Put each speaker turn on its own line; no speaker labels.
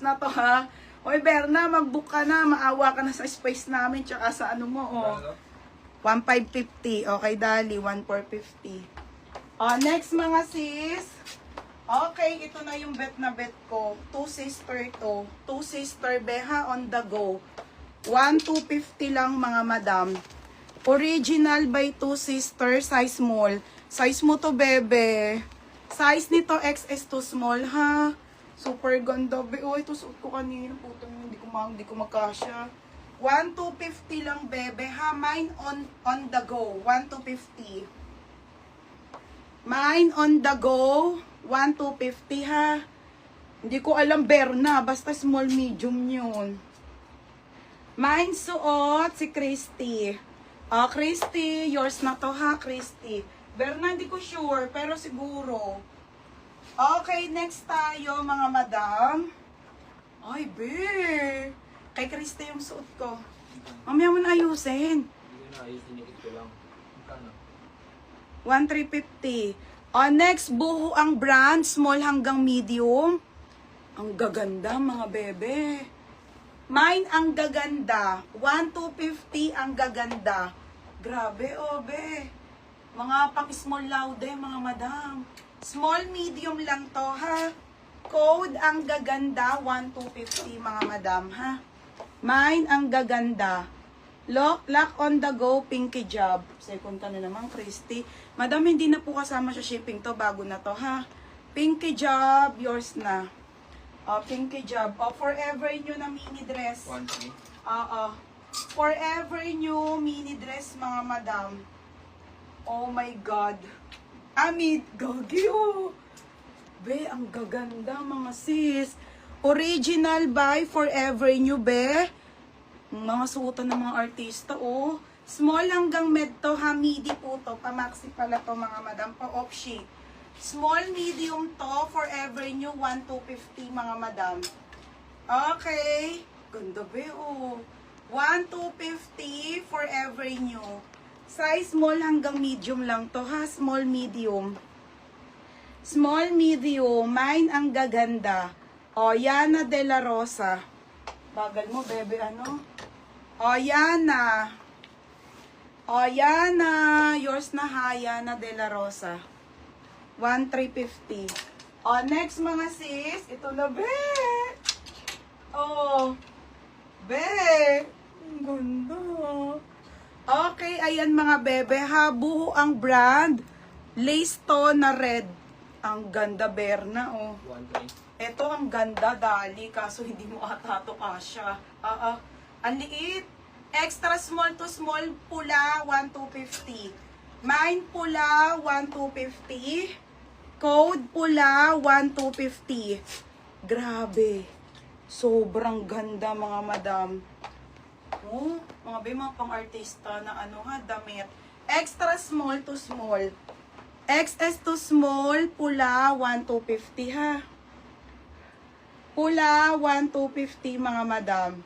na to ha. Hoy Berna, mag-book ka na. Maawa ka na sa space namin. Tsaka sa ano mo, oh. 1,550. Okay, Dali. 1,450. Next mga sis. Okay, ito na yung bet na bet ko. 2 sister to. 2 sister beha on the go. 1,250 lang mga madam. Original by 2 sister, size small. Size mo to, bebe. Size nito XS to small, ha. Super ganda, be. Oh, ito suot ko kanina. Putang, hindi ko magkasya. 1,250 lang, bebe, ha. Mine on the go. 1,250. Mine on the go. 1,250, ha. Hindi ko alam, Berna. Basta small, medium yun. Mine suot si Christy. Christy, yours na to, ha, Christy. Berna, hindi ko sure, pero siguro. Okay, next tayo, mga madam. Ay, be. Kay Christy yung suot ko. Mamaya mo na ayusin.
Hindi ko na ayusin, nikit ko lang. Magkano?
1,350. Next, buho ang brand, small hanggang medium. Ang gaganda, mga bebe. Mine ang gaganda. 1,250 ang gaganda. Grabe, oh, be. Mga pang-small laude, mga madam. Small, medium lang to, ha. Code ang gaganda, 1,250, mga madam, ha. Mine ang gaganda. Lock on the go, pinky job. Second ka na naman, Christy. Madam, hindi na po kasama sa shipping to. Bago na to, ha. Pinky job, yours na. Pinky job. Forever new na mini dress.
1,300.
Forever new mini dress, mga madam. Oh my God. Amit, gagi, oh. Be, ang gaganda, mga sis. Original by Forever New, be. Mga suotan ng mga artista, oh. Small hanggang med to, ha. Midi po to. Pamaxi pala to, mga madam. Pa-opshi. Small, medium to. Forever New, 1,250, mga madam. Okay. Ganda, be, oh. 1,250, Forever New. Size small hanggang medium lang to, ha. Small, medium. Small, medium. Mine ang gaganda. Yana de la Rosa. Bagal mo, bebe, ano? Yana. Yana. Yours na, ha. Yana de la Rosa. 1,350. Next, mga sis. Ito na, be. Be. Ang ganda. Okay, ayan mga bebe, ha. Buho ang brand. Lace to na red. Ang ganda, Berna, oh.
1,300.
Ito ang ganda, Dali, kaso hindi mo ata ito kasya. Ang liit. Extra small to small, pula, 1,250. Mine pula, 1,250. Code pula, 1,250. Grabe. Sobrang ganda, mga madam. Oh, mga pang-artista na ano, ha, damit. Extra small to small. XS to small, pula, 1,250, ha. Pula, 1,250, mga madam.